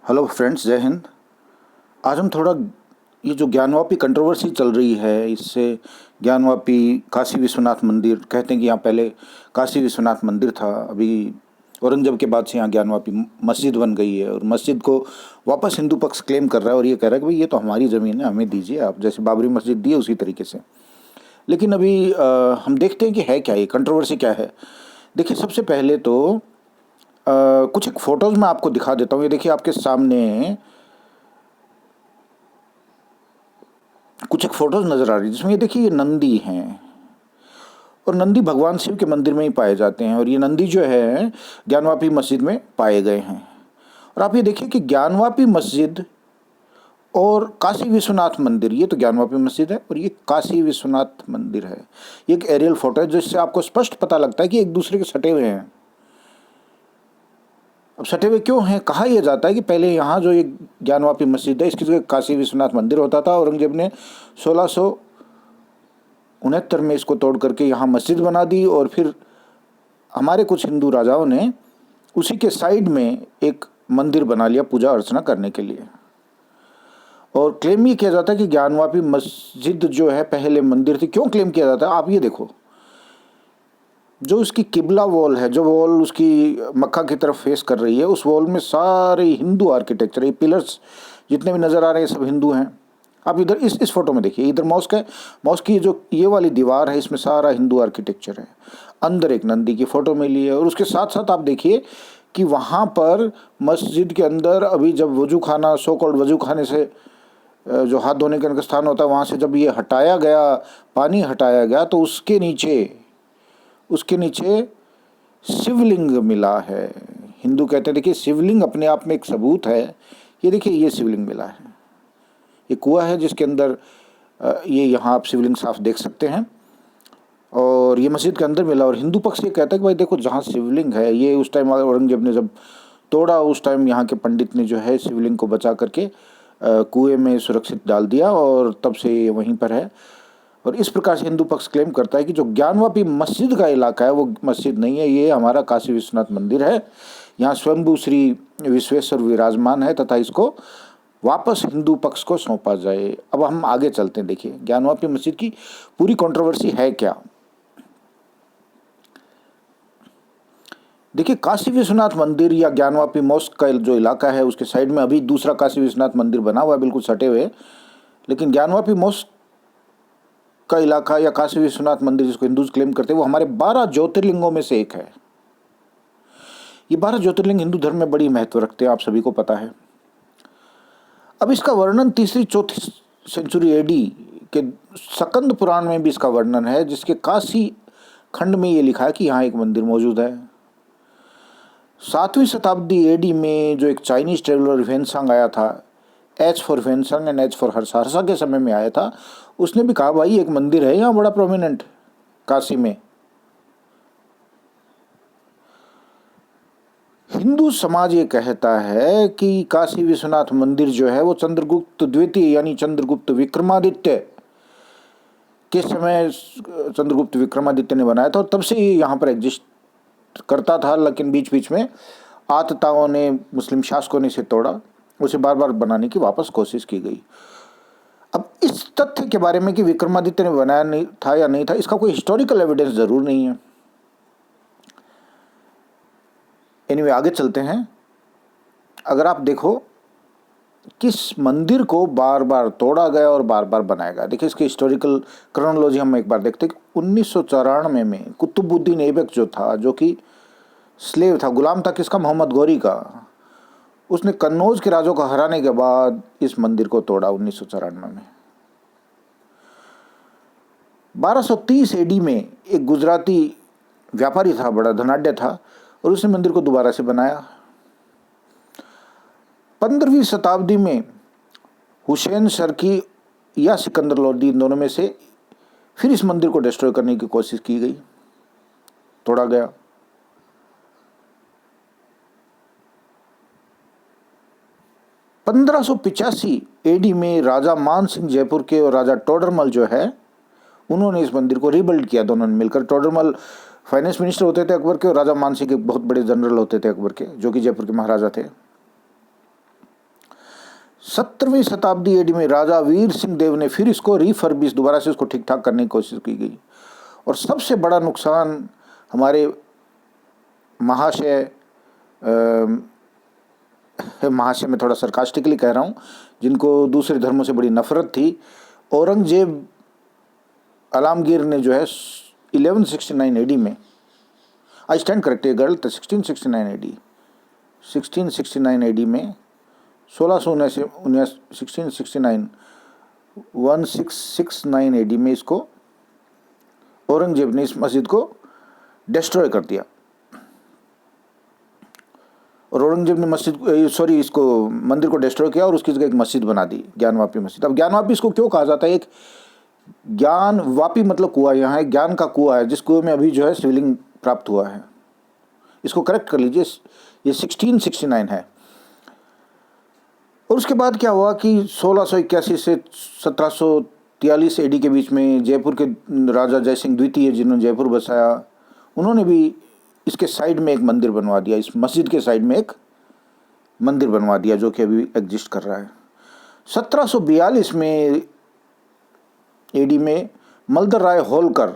Hello friends, जय हिंद। आज हम थोड़ा ये जो ज्ञानवापी कंट्रोवर्सी चल रही है, इससे ज्ञानवापी काशी विश्वनाथ मंदिर कहते हैं कि यहाँ पहले काशी विश्वनाथ मंदिर था। अभी औरंगजेब के बाद से यहाँ ज्ञानवापी मस्जिद बन गई है और मस्जिद को वापस हिंदू पक्ष क्लेम कर रहा है और ये कह रहा है कि भाई ये तो हमारी ज़मीन है, हमें दीजिए आप, जैसे बाबरी मस्जिद दी है उसी तरीके से। लेकिन अभी हम देखते हैं कि है क्या, ये कंट्रोवर्सी क्या है। देखिए, सबसे पहले तो कुछ एक फ़ोटोज़ मैं आपको दिखा देता हूँ। ये देखिए आपके सामने कुछ एक फोटोज नजर आ रही है जिसमें ये देखिए, ये नंदी हैं और नंदी भगवान शिव के मंदिर में ही पाए जाते हैं और ये नंदी जो है ज्ञानवापी मस्जिद में पाए गए हैं। और आप ये देखिए कि ज्ञानवापी मस्जिद और काशी विश्वनाथ मंदिर, ये तो ज्ञानवापी मस्जिद है और ये काशी विश्वनाथ मंदिर है। ये एक एरियल फोटो है जिससे आपको स्पष्ट पता लगता है कि एक दूसरे के सटे हुए हैं। अब सटे हुए क्यों हैं? कहा यह जाता है कि पहले यहाँ जो ये ज्ञानवापी मस्जिद है इसकी जगह काशी विश्वनाथ मंदिर होता था। औरंगजेब ने 1669 में इसको तोड़ करके यहाँ मस्जिद बना दी और फिर हमारे कुछ हिंदू राजाओं ने उसी के साइड में एक मंदिर बना लिया पूजा अर्चना करने के लिए। और क्लेम ये किया जाता है कि ज्ञानवापी मस्जिद जो है पहले मंदिर थी। क्यों क्लेम किया जाता है? आप ये देखो, जो उसकी किबला वॉल है, जो वॉल उसकी मक्का की तरफ फेस कर रही है, उस वॉल में सारे हिंदू आर्किटेक्चर, ये पिलर्स जितने भी नज़र आ रहे हैं सब हिंदू हैं। आप इधर इस फोटो में देखिए, इधर मॉस्क है, मॉस्क की जो ये वाली दीवार है इसमें सारा हिंदू आर्किटेक्चर है। अंदर एक नंदी की फ़ोटो मिली है और उसके साथ साथ आप देखिए कि वहाँ पर मस्जिद के अंदर अभी जब वजू खाना, सो कॉल्ड वजू खाने से जो हाथ धोने का स्थान होता है, वहाँ से जब ये हटाया गया, पानी हटाया गया, तो उसके नीचे शिवलिंग मिला है। हिंदू कहते हैं, देखिए शिवलिंग अपने आप में एक सबूत है। ये देखिए, ये शिवलिंग मिला है, ये कुआं है जिसके अंदर ये यहाँ आप शिवलिंग साफ देख सकते हैं और ये मस्जिद के अंदर मिला। और हिंदू पक्ष ये कहता है कि भाई देखो, जहाँ शिवलिंग है, ये उस टाइम औरंगजेब ने जब तोड़ा उस टाइम यहाँ के पंडित ने जो है शिवलिंग को बचा करके कुएं में सुरक्षित डाल दिया और तब से ये वहीं पर है। और इस प्रकार से हिंदू पक्ष क्लेम करता है कि जो ज्ञानवापी मस्जिद का इलाका है वो मस्जिद नहीं है, ये हमारा काशी विश्वनाथ मंदिर है। यहाँ स्वयंभू श्री विश्वेश्वर विराजमान है तथा इसको वापस हिंदू पक्ष को सौंपा जाए। अब हम आगे चलते हैं। देखिए, ज्ञानवापी मस्जिद की पूरी कंट्रोवर्सी है क्या। देखिए, काशी विश्वनाथ मंदिर या ज्ञानवापी मॉस्क का जो इलाका है उसके साइड में अभी दूसरा काशी विश्वनाथ मंदिर बना हुआ है, बिल्कुल सटे हुए। लेकिन ज्ञानवापी मॉस्क का इलाका या काशी विश्वनाथ मंदिर जिसको हिंदू क्लेम करते हैं, वो हमारे 12 ज्योतिर्लिंगों में से एक है। ये 12 ज्योतिर्लिंग हिंदू धर्म में बड़ी महत्व रखते हैं, आप सभी को पता है। अब इसका वर्णन 3री-4थी सेंचुरी एडी के स्कंद पुराण में भी इसका वर्णन है, जिसके काशी खंड में ये लिखा है कि यहाँ एक मंदिर मौजूद है। 7वीं शताब्दी एडी में जो एक चाइनीज ट्रेवलर ह्वेनसांग आया था, H for Hiuen Tsang and H for Harsha, Harsha के समय में आया था, उसने भी कहा भाई एक मंदिर है यहाँ बड़ा प्रोमिनेंट काशी में। हिंदू समाज ये कहता है कि काशी विश्वनाथ मंदिर जो है वो चंद्रगुप्त द्वितीय यानी चंद्रगुप्त विक्रमादित्य के समय चंद्रगुप्त विक्रमादित्य ने बनाया था और तब से ये यहाँ पर एग्जिस्ट करता था। लेकिन बीच बीच में आतताओं ने, मुस्लिम शासकों ने इसे तोड़ा, उसे बार बार बनाने की वापस कोशिश की गई। अब इस तथ्य के बारे में कि विक्रमादित्य ने बनाया नहीं था या नहीं था, इसका कोई हिस्टोरिकल एविडेंस जरूर नहीं है। एनीवे, आगे चलते हैं। अगर आप देखो किस मंदिर को बार बार तोड़ा गया और बार बार बनाया गया, देखिए इसकी हिस्टोरिकल क्रोनोलॉजी हम एक बार देखते हैं। 1994 में कुतुबुद्दीन ऐबक जो था, जो कि स्लेव था, गुलाम था किसका? मोहम्मद गौरी का। उसने कन्नौज के राजों को हराने के बाद इस मंदिर को तोड़ा 1994 में। 1230 एडी में एक गुजराती व्यापारी था, बड़ा धनाढ्य था, और उसने मंदिर को दोबारा से बनाया। 15वीं शताब्दी में हुसैन शर्की या सिकंदर लोदी, इन दोनों में से फिर इस मंदिर को डिस्ट्रॉय करने की कोशिश की गई, तोड़ा गया। 1585 एडी में राजा मान सिंह जयपुर के और राजा टोडरमल जो है उन्होंने इस मंदिर को रिबिल्ड किया, दोनों ने मिलकर। टोडरमल फाइनेंस मिनिस्टर होते थे अकबर के और राजा मान सिंह के बहुत बड़े जनरल होते थे अकबर के, जो कि जयपुर के महाराजा थे। 17वीं शताब्दी एडी में राजा वीर सिंह देव ने फिर इसको रिफर्बिश, दोबारा से इसको ठीक ठाक करने की कोशिश की गई। और सबसे बड़ा नुकसान हमारे महाशय, महाशय में थोड़ा सरकास्टिकली कह रहा हूँ, जिनको दूसरे धर्मों से बड़ी नफरत थी, औरंगजेब आलमगीर ने जो है 1169 एडी में, I stand corrected girl, 1669 AD 1669 AD में 1669 एडी में इसको औरंगजेब ने इस मस्जिद को डिस्ट्रॉय कर दिया। और औरंगजेब ने इसको मंदिर को डिस्ट्रॉय किया और उसकी जगह एक मस्जिद बना दी, ज्ञानवापी मस्जिद। अब ज्ञानवापी इसको क्यों कहा जाता है? एक ज्ञानवापी मतलब कुआं, यहाँ है ज्ञान का कुआं है, जिस कुएं में अभी जो है शिवलिंग प्राप्त हुआ है। इसको करेक्ट कर लीजिए, ये 1669 है। और उसके बाद क्या हुआ कि 1681 से 1743 एडी के बीच में जयपुर के राजा जयसिंह द्वितीय, जिन्होंने जयपुर बसाया, उन्होंने भी इसके साइड में एक मंदिर बनवा दिया, इस मस्जिद के साइड में एक मंदिर बनवा दिया, जो कि अभी एग्जिस्ट कर रहा है। 1742 में एडी में मल्दर राय होलकर,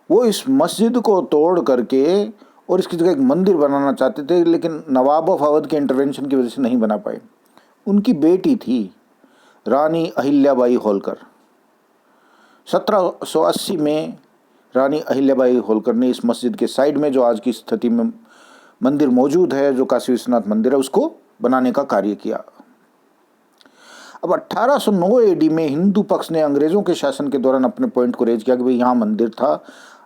वो इस मस्जिद को तोड़ करके और इसकी जगह एक मंदिर बनाना चाहते थे, लेकिन नवाब ऑफ अवध के इंटरवेंशन की वजह से नहीं बना पाए। उनकी बेटी थी रानी अहिल्याबाई होलकर। 1780 में रानी अहिल्याबाई होलकर ने इस मस्जिद के साइड में, जो आज की स्थिति में मंदिर मौजूद है, जो काशी विश्वनाथ मंदिर है, उसको बनाने का कार्य किया। अब 1809 एडी में हिंदू पक्ष ने अंग्रेजों के शासन के दौरान अपने पॉइंट को रेज किया कि भाई यहाँ मंदिर था,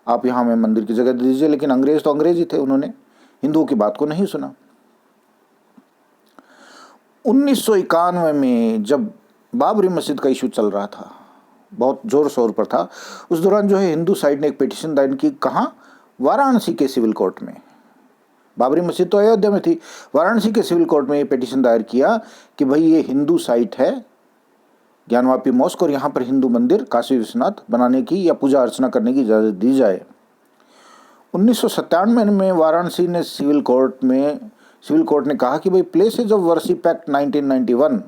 आप यहाँ हमें मंदिर की जगह दे दीजिए। लेकिन अंग्रेज तो अंग्रेज ही थे, उन्होंने हिंदुओं की बात को नहीं सुना। 1991 में जब बाबरी मस्जिद का इशू चल रहा था, बहुत जोर शोर पर था, उस दौरान जो है हिंदू साइड ने एक पिटीशन दायर की। कहाँ? वाराणसी के सिविल कोर्ट में। बाबरी मस्जिद तो अयोध्या में थी, वाराणसी के सिविल कोर्ट में ये पिटीशन दायर किया कि भाई ये हिंदू साइट है, ज्ञानवापी मॉस्क, और यहाँ पर हिंदू मंदिर काशी विश्वनाथ बनाने की या पूजा अर्चना करने की इजाज़त दी जाए। 1997 में वाराणसी ने सिविल कोर्ट ने कहा कि भाई प्लेसेज ऑफ वर्शिप एक्ट 1991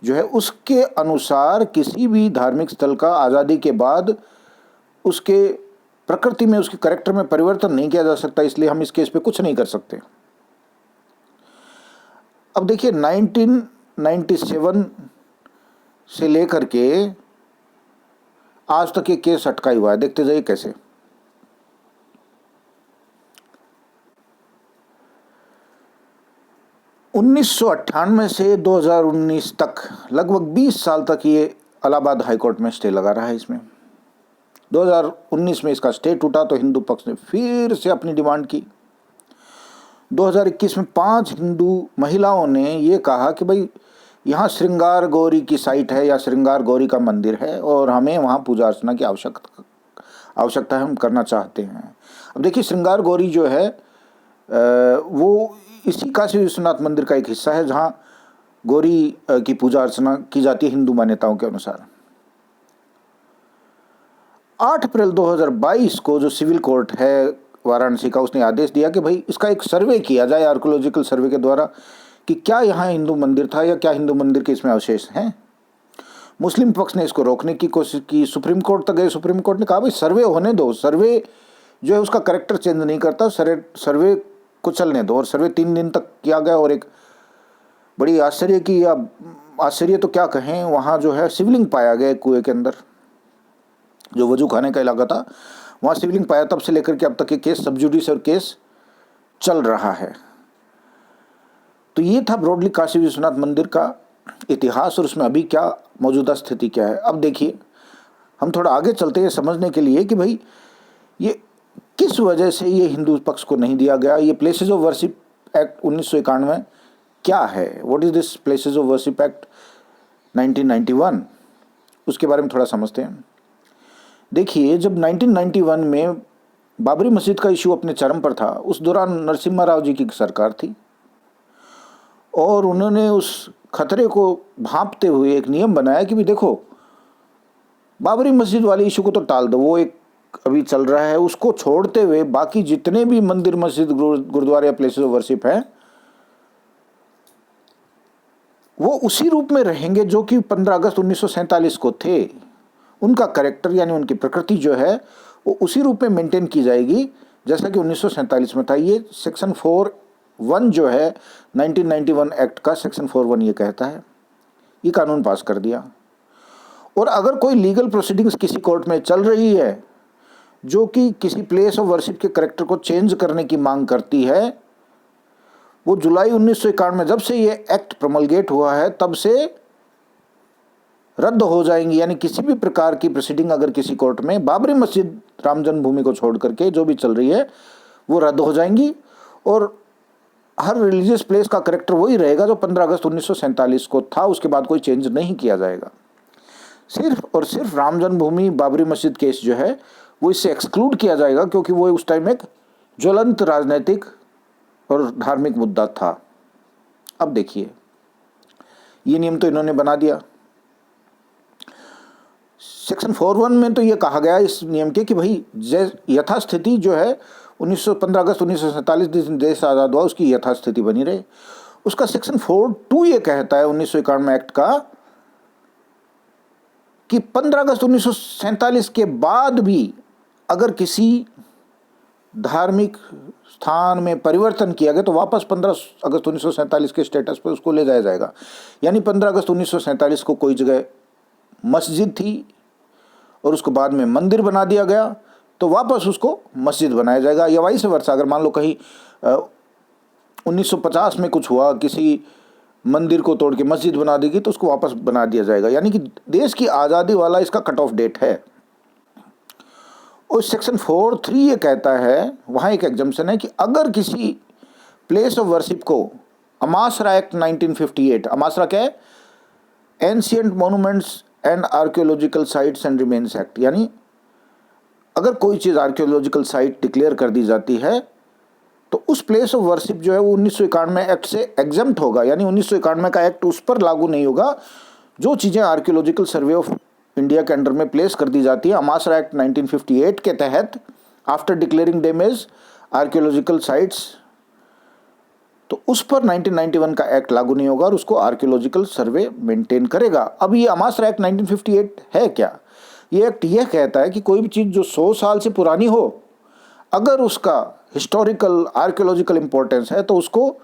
जो है, उसके अनुसार किसी भी धार्मिक स्थल का आज़ादी के बाद उसके प्रकृति में, उसके कैरेक्टर में परिवर्तन नहीं किया जा सकता, इसलिए हम इस केस पे कुछ नहीं कर सकते। अब देखिए 1997 से लेकर के आज तक ये केस अटका हुआ है, देखते जाइए कैसे। उन्नीस से 2019 तक लगभग 20 साल तक ये इलाहाबाद हाईकोर्ट में स्टे लगा रहा है। इसमें 2019 में इसका स्टे टूटा तो हिंदू पक्ष ने फिर से अपनी डिमांड की। 2021 में 5 हिंदू महिलाओं ने ये कहा कि भाई यहाँ श्रृंगार गौरी की साइट है या श्रृंगार गौरी का मंदिर है और हमें वहाँ पूजा अर्चना की आवश्यकता है, हम करना चाहते हैं। अब देखिए श्रृंगार गौरी जो है वो इसी काशी विश्वनाथ मंदिर का एक हिस्सा है, जहाँ गौरी की पूजा अर्चना की जाती है हिंदू मान्यताओं के अनुसार। 8 अप्रैल 2022 को जो सिविल कोर्ट है वाराणसी का, उसने आदेश दिया कि भाई इसका एक सर्वे किया जाए आर्कोलॉजिकल सर्वे के द्वारा कि क्या यहाँ हिंदू मंदिर था या क्या हिंदू मंदिर के इसमें अवशेष हैं। मुस्लिम पक्ष ने इसको रोकने की कोशिश की, सुप्रीम कोर्ट तक गए। सुप्रीम कोर्ट ने कहा भाई सर्वे होने दो, सर्वे जो है उसका कैरेक्टर चेंज नहीं करता, सर्वे को चलने दो। और सर्वे 3 दिन तक किया गया और एक बड़ी आश्चर्य की, या आश्चर्य तो क्या कहें, वहाँ जो है शिवलिंग पाया गया कुएं के अंदर, जो वजू खाने का इलाका था वहाँ शिवलिंग पाया। तब से लेकर के अब तक ये केस सब जुडिस और केस चल रहा है। तो ये था ब्रॉडली काशी विश्वनाथ मंदिर का इतिहास और उसमें अभी क्या मौजूदा स्थिति क्या है। अब देखिए हम थोड़ा आगे चलते हैं समझने के लिए कि भाई ये किस वजह से ये हिंदू पक्ष को नहीं दिया गया। ये प्लेसेस ऑफ वर्शिप एक्ट 1991 क्या है, what is this places of worship act 1991, उसके बारे में थोड़ा समझते हैं। देखिए जब 1991 में बाबरी मस्जिद का इशू अपने चरम पर था, उस दौरान नरसिम्हा राव जी की सरकार थी और उन्होंने उस खतरे को भांपते हुए एक नियम बनाया कि भी देखो बाबरी मस्जिद वाले इशू को तो टाल दो, वो एक अभी चल रहा है, उसको छोड़ते हुए बाकी जितने भी मंदिर मस्जिद गुरुद्वारे या प्लेसेस ऑफ वर्शिप हैं वो उसी रूप में रहेंगे जो कि 15 अगस्त 1947 को थे। उनका कैरेक्टर यानी उनकी प्रकृति जो है वो उसी रूप में मेंटेन की जाएगी जैसा कि 1947 में था। ये सेक्शन 4(1) जो है 1991 एक्ट का सेक्शन 4(1) ये कहता है। ये कानून पास कर दिया। और अगर कोई लीगल प्रोसीडिंग्स किसी कोर्ट में चल रही है जो कि किसी प्लेस ऑफ वर्शिप के कैरेक्टर को चेंज करने की मांग करती है, वो जुलाई 1951 में जब से ये एक्ट प्रोमलगेट हुआ है तब से रद्द हो जाएंगी। यानी किसी भी प्रकार की प्रोसीडिंग अगर किसी कोर्ट में बाबरी मस्जिद राम जन्मभूमि को छोड़ करके जो भी चल रही है वो रद्द हो जाएंगी और हर रिलीजियस प्लेस का कैरेक्टर वही रहेगा जो 15 अगस्त 1947 को था। उसके बाद कोई चेंज नहीं किया जाएगा। सिर्फ और सिर्फ राम जन्मभूमि बाबरी मस्जिद केस जो है वो इससे एक्सक्लूड किया जाएगा क्योंकि वो उस टाइम एक ज्वलंत राजनीतिक और धार्मिक मुद्दा था। अब देखिए, ये नियम तो इन्होंने बना दिया। सेक्शन 4(1) में तो ये कहा गया इस नियम के कि भाई यथास्थिति जो है 15 अगस्त 1947 जिस दिन देश आज़ाद हुआ उसकी यथास्थिति बनी रहे। उसका सेक्शन 4(2) ये कहता है 1991 एक्ट का कि 15 अगस्त 1947 के बाद भी अगर किसी धार्मिक स्थान में परिवर्तन किया गया तो वापस 15 अगस्त 1947 के स्टेटस पर उसको ले जाया जाएगा। यानी 15 अगस्त 1947 को कोई जगह मस्जिद थी और उसको बाद में मंदिर बना दिया गया तो वापस उसको मस्जिद बनाया जाएगा। या वाइस वर्सा, अगर मान लो कहीं 1950 में कुछ हुआ, किसी मंदिर को तोड़ के मस्जिद बना देगी तो उसको वापस बना दिया जाएगा। यानी कि देश की आज़ादी वाला इसका कट ऑफ डेट है। और सेक्शन 4(3) ये कहता है, वहाँ एक एग्जम्पशन है कि अगर किसी प्लेस ऑफ वर्शिप को अमासरा एक्ट 1958, अमासरा क्या है? Ancient monuments and archaeological sites and remains act, यानी अगर कोई चीज़ आर्कियोलॉजिकल साइट डिक्लेयर कर दी जाती है तो उस प्लेस ऑफ वर्शिप जो है वो 1991 एक्ट से एग्जम्प्ट होगा। यानी 1991 का एक्ट उस पर लागू नहीं होगा जो चीज़ें आर्कियोलॉजिकल सर्वे ऑफ इंडिया के अंडर में प्लेस कर दी जाती है। अमासरा एक्ट 1958 के तहत after declaring damage archaeological sites, तो उस पर 1991 का एक्ट लागू नहीं होगा और उसको आर्कियोलॉजिकल सर्वे मेंटेन करेगा। अब ये अमासरा एक्ट 1958 है क्या? ये एक्ट यह कहता है कि कोई भी चीज़ जो 100 साल से पुरानी हो, अगर उसका हिस्टोरिकल आर्कियोलॉजिकल इंपॉर्टेंस है तो उसको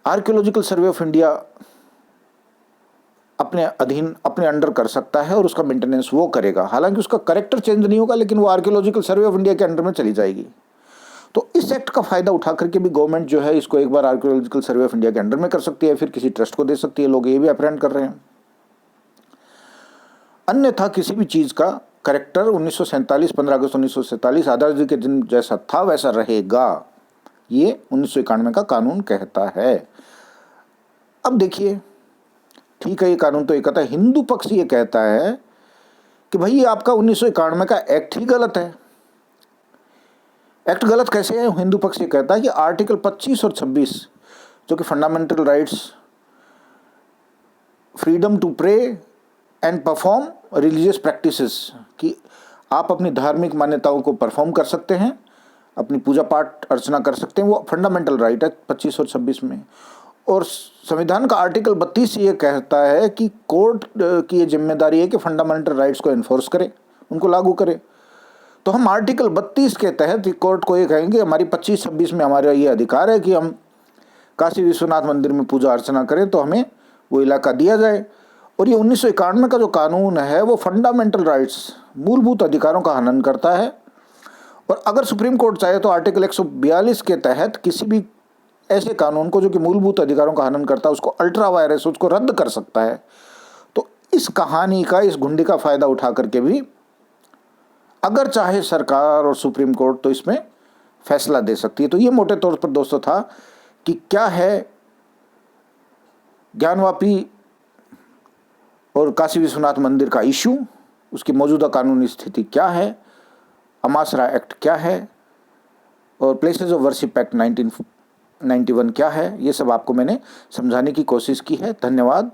आर्कियोलॉजिकल सर्वे ऑफ इंडिया अपने अधीन, अपने अंडर कर सकता है और उसका मेंटेनेंस वो करेगा। हालांकि उसका कैरेक्टर चेंज नहीं होगा लेकिन वो आर्कियोलॉजिकल सर्वे ऑफ इंडिया के अंडर में चली जाएगी। तो इस एक्ट का फायदा उठा करके भी गवर्नमेंट जो है इसको एक बार आर्कियोलॉजिकल सर्वे ऑफ इंडिया के अंडर में कर सकती है, फिर किसी ट्रस्ट को दे सकती है। लोग ये भी अप्रहेंड कर रहे हैं। अन्यथा किसी भी चीज़ का कैरेक्टर 1947 15 अगस्त 1947 आज़ादी के दिन जैसा था वैसा रहेगा, ये 1991 का कानून कहता है। अब देखिए, ठीक है, ये कानून तो ये कहता है। हिंदू पक्ष ये कहता है कि भाई ये आपका 1991 का एक्ट ही गलत है। एक्ट गलत कैसे है? हिंदू पक्ष ये कहता है कि आर्टिकल 25 और 26 जो कि fundamental rights, freedom to pray and perform religious practices, कि आप अपनी धार्मिक मान्यताओं को परफॉर्म कर सकते हैं, अपनी पूजा पाठ अर्चना कर सकते हैं, वो फंडामेंटल राइट है 25 और 26 में। और संविधान का आर्टिकल 32 ये कहता है कि कोर्ट की ये जिम्मेदारी है कि फंडामेंटल राइट्स को एनफोर्स करे, उनको लागू करे। तो हम आर्टिकल 32 के तहत कोर्ट को ये कहेंगे, हमारी 25-26 में हमारा ये अधिकार है कि हम काशी विश्वनाथ मंदिर में पूजा अर्चना करें तो हमें वो इलाका दिया जाए। और ये 1991 का जो कानून है वो फंडामेंटल राइट्स, मूलभूत अधिकारों का हनन करता है। और अगर सुप्रीम कोर्ट चाहे तो आर्टिकल 142 के तहत किसी भी ऐसे कानून को जो कि मूलभूत अधिकारों का हनन करता है उसको अल्ट्रा वायरस, उसको रद्द कर सकता है। तो इस कहानी का, इस घुंडी का फायदा उठा करके भी अगर चाहे सरकार और सुप्रीम कोर्ट तो इसमें फैसला दे सकती है। तो ये मोटे तौर पर दोस्तों था कि क्या है ज्ञानवापी और काशी विश्वनाथ मंदिर का इशू, उसकी मौजूदा कानूनी स्थिति क्या है, अमासरा एक्ट क्या है और प्लेसेस ऑफ वर्शिप एक्ट 1991 क्या है। ये सब आपको मैंने समझाने की कोशिश की है। धन्यवाद।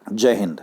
जय हिंद।